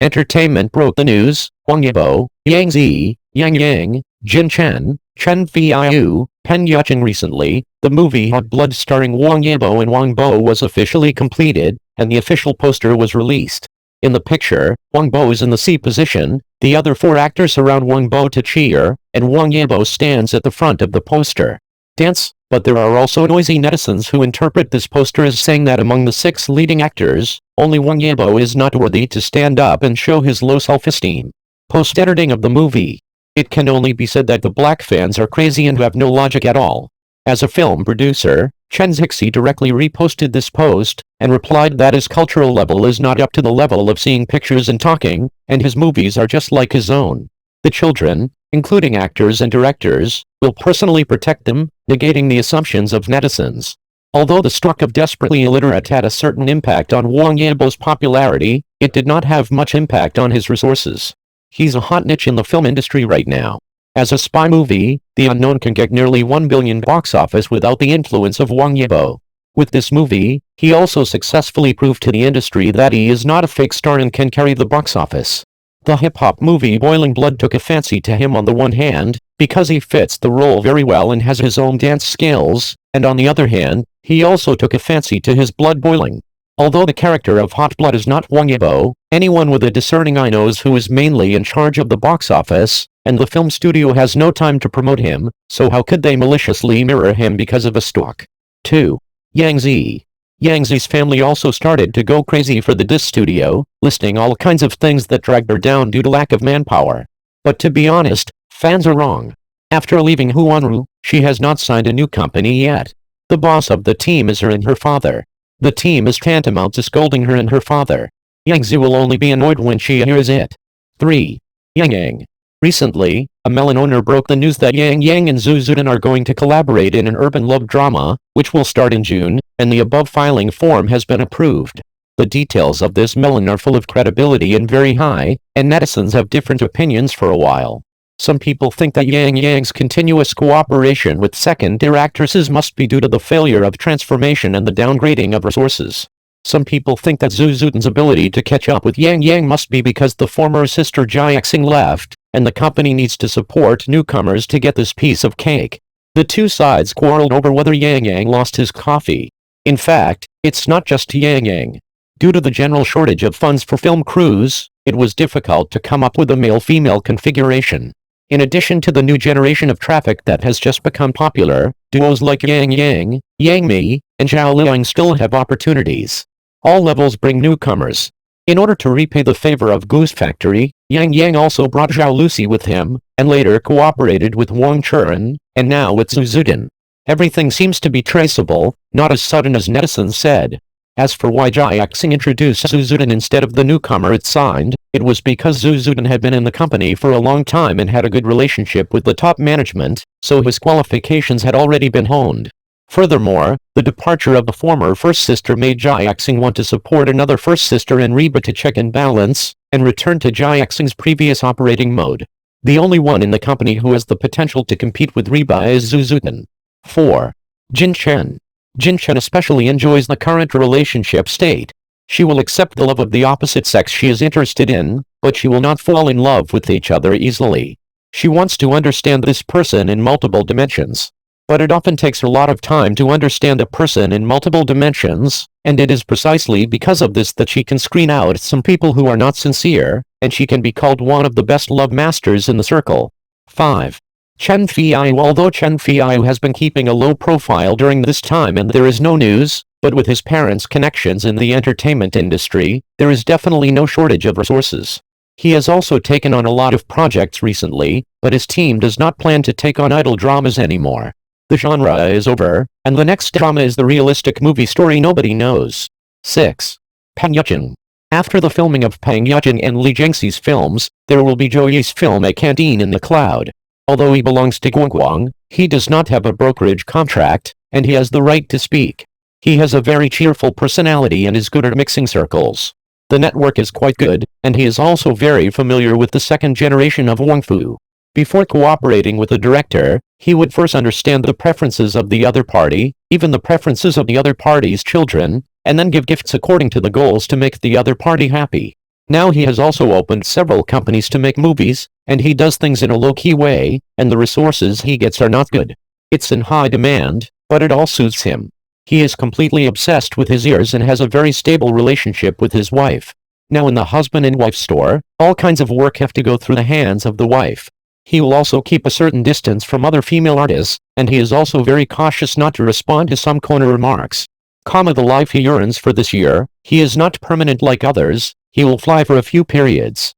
Entertainment broke the news. Wang Yibo, Yang Zi, Yang Yang, Jin Chen, Chen Feiyu, Peng Yuchang. Recently, the movie Hot Blood starring Wang Yibo and Wang Bo was officially completed, and the official poster was released. In the picture, Wang Bo is in the C position, the other 4 actors surround Wang Bo to cheer, and Wang Yibo stands at the front of the poster. Dance, but there are also noisy netizens who interpret this poster as saying that among the 6 leading actors, only Wang Yibo is not worthy to stand up and show his low self-esteem. Post-editing of the movie. It can only be said that the black fans are crazy and have no logic at all. As a film producer, Chen Feiyu directly reposted this post, and replied that his cultural level is not up to the level of seeing pictures and talking, and his movies are just like his own. The children, including actors and directors, will personally protect them, negating the assumptions of netizens. Although the stroke of desperately illiterate had a certain impact on Wang Yibo's popularity, it did not have much impact on his resources. He's a hot niche in the film industry right now. As a spy movie, The Unknown can get nearly 1 billion box office without the influence of Wang Yibo. With this movie, he also successfully proved to the industry that he is not a fake star and can carry the box office. The hip-hop movie Boiling Blood took a fancy to him on the one hand, because he fits the role very well and has his own dance skills, and on the other hand, he also took a fancy to his blood boiling. Although the character of Hot Blood is not Wang Yibo, anyone with a discerning eye knows who is mainly in charge of the box office, and the film studio has no time to promote him, so how could they maliciously mirror him because of a stock? 2. Yang Zi. Yang Zi's family also started to go crazy for the diss studio, listing all kinds of things that dragged her down due to lack of manpower. But to be honest, fans are wrong. After leaving Huanru, she has not signed a new company yet. The boss of the team is her and her father. The team is tantamount to scolding her and her father. Yang Zi will only be annoyed when she hears it. 3. Yang Yang. Recently, a melon owner broke the news that Yang Yang and Zhu Zuden are going to collaborate in an urban love drama, which will start in June, and the above filing form has been approved. The details of this melon are full of credibility and very high, and netizens have different opinions for a while. Some people think that Yang Yang's continuous cooperation with second-tier actresses must be due to the failure of transformation and the downgrading of resources. Some people think that Zhu Zuden's ability to catch up with Yang Yang must be because the former sister Jiaxing left, and the company needs to support newcomers to get this piece of cake. The two sides quarreled over whether Yang Yang lost his coffee. In fact, it's not just Yang Yang. Due to the general shortage of funds for film crews, it was difficult to come up with a male-female configuration. In addition to the new generation of traffic that has just become popular, duos like Yang Yang, Yang Mi, and Zhao Liang still have opportunities. All levels bring newcomers. In order to repay the favor of Goose Factory, Yang Yang also brought Zhao Lucy with him, and later cooperated with Wang Churen, and now with Zhu Zuden. Everything seems to be traceable, not as sudden as netizens said. As for why Jiaxing introduced Zhu Zuden instead of the newcomer it signed, it was because Zhu Zuden had been in the company for a long time and had a good relationship with the top management, so his qualifications had already been honed. Furthermore, the departure of the former first sister made Jiaxing want to support another first sister and Reba to check and balance, and return to Jiaxing's previous operating mode. The only one in the company who has the potential to compete with Reba is Zhu Zuden. 4. Jin Chen. Jin Chen especially enjoys the current relationship state. She will accept the love of the opposite sex she is interested in, but she will not fall in love with each other easily. She wants to understand this person in multiple dimensions. But it often takes a lot of time to understand a person in multiple dimensions, and it is precisely because of this that she can screen out some people who are not sincere, and she can be called one of the best love masters in the circle. 5. Chen Feiyu. Although Chen Feiyu has been keeping a low profile during this time and there is no news, but with his parents' connections in the entertainment industry, there is definitely no shortage of resources. He has also taken on a lot of projects recently, but his team does not plan to take on idle dramas anymore. The genre is over, and the next drama is the realistic movie story nobody knows. 6. Peng Yuchang. After the filming of Peng Yuchang and Li Jiangxi's films, there will be Zhou Yi's film A Canteen in the Cloud. Although he belongs to Guangguang, he does not have a brokerage contract, and he has the right to speak. He has a very cheerful personality and is good at mixing circles. The network is quite good, and he is also very familiar with the second generation of Wang Fu. Before cooperating with the director, he would first understand the preferences of the other party, even the preferences of the other party's children, and then give gifts according to the goals to make the other party happy. Now he has also opened several companies to make movies, and he does things in a low-key way, and the resources he gets are not good. It's in high demand, but it all suits him. He is completely obsessed with his ears and has a very stable relationship with his wife. Now in the husband and wife store, all kinds of work have to go through the hands of the wife. He will also keep a certain distance from other female artists, and he is also very cautious not to respond to some corner remarks. The life he yearns for this year, he is not permanent like others, he will fly for a few periods.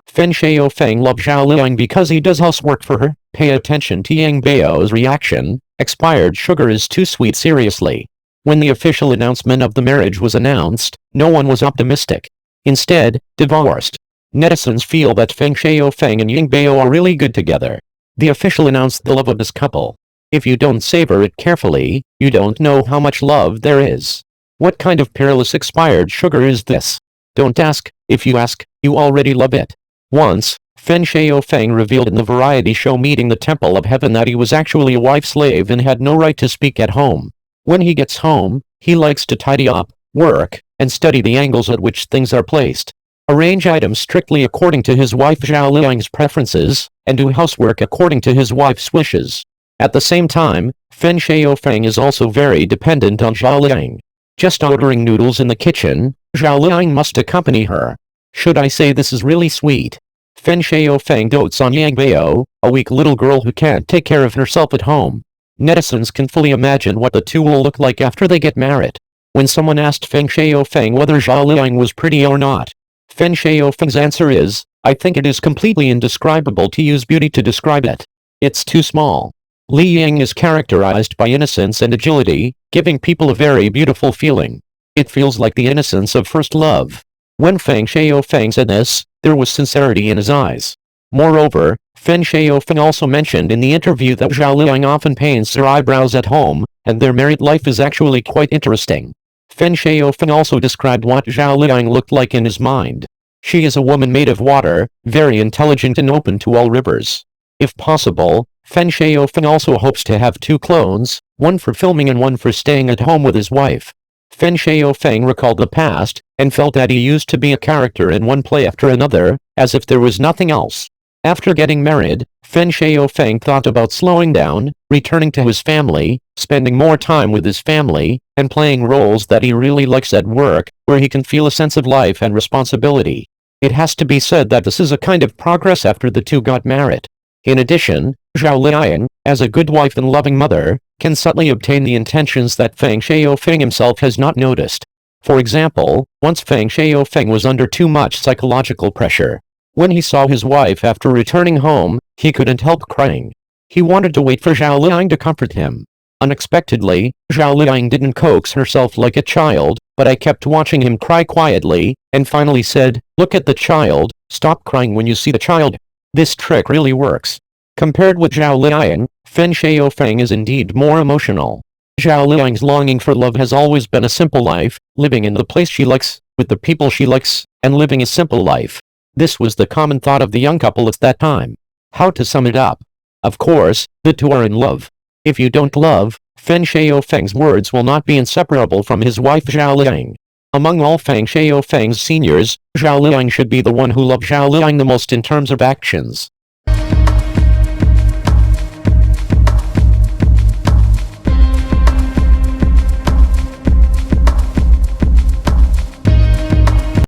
Fen Xiaofeng loves Zhao Liang because he does housework for her. Pay attention to Yang Bao's reaction. Expired sugar is too sweet. Seriously. When the official announcement of the marriage was announced, no one was optimistic. Instead, divorced. Netizens feel that Feng Xiaofeng and Yang Bao are really good together. The official announced the love of this couple. If you don't savor it carefully, you don't know how much love there is. What kind of perilous expired sugar is this? Don't ask. If you ask, you already love it. Once, Fen Xiaofeng revealed in the variety show Meeting the Temple of Heaven that he was actually a wife slave and had no right to speak at home. When he gets home, he likes to tidy up, work, and study the angles at which things are placed. Arrange items strictly according to his wife Zhao Liang's preferences, and do housework according to his wife's wishes. At the same time, Fen Xiaofeng is also very dependent on Zhao Liang. Just ordering noodles in the kitchen, Zhao Liang must accompany her. Should I say this is really sweet? Fen Xiaofeng dotes on Yang Bao, a weak little girl who can't take care of herself at home. Netizens can fully imagine what the two will look like after they get married. When someone asked Fen Xiaofeng whether Zhao Liang was pretty or not, Fen Xiaofeng's answer is, I think it is completely indescribable to use beauty to describe it. It's too small. Li Yang is characterized by innocence and agility, giving people a very beautiful feeling. It feels like the innocence of first love. When Feng Xiaofeng said this, there was sincerity in his eyes. Moreover, Fen Xiaofeng also mentioned in the interview that Zhao Liang often paints her eyebrows at home, and their married life is actually quite interesting. Fen Xiaofeng also described what Zhao Liang looked like in his mind. She is a woman made of water, very intelligent and open to all rivers. If possible, Fen Xiaofeng also hopes to have two clones, one for filming and one for staying at home with his wife. Fen Xiaofeng recalled the past, and felt that he used to be a character in one play after another, as if there was nothing else. After getting married, Fen Xiaofeng thought about slowing down, returning to his family, spending more time with his family, and playing roles that he really likes at work, where he can feel a sense of life and responsibility. It has to be said that this is a kind of progress after the two got married. In addition, Zhao Liang, as a good wife and loving mother, can subtly obtain the intentions that Feng Xiaofeng himself has not noticed. For example, once Feng Xiaofeng was under too much psychological pressure. When he saw his wife after returning home, he couldn't help crying. He wanted to wait for Zhao Liang to comfort him. Unexpectedly, Zhao Liang didn't coax herself like a child, but I kept watching him cry quietly, and finally said, "Look at the child, stop crying when you see the child." This trick really works. Compared with Zhao Liang, Fen Xiaofeng is indeed more emotional. Zhao Liang's longing for love has always been a simple life, living in the place she likes, with the people she likes, and living a simple life. This was the common thought of the young couple at that time. How to sum it up? Of course, the two are in love. If you don't love, Fen Xiaofeng's words will not be inseparable from his wife Zhao Liang. Among all Feng Xiaofeng's seniors, Zhao Liang should be the one who loves Zhao Liang the most in terms of actions.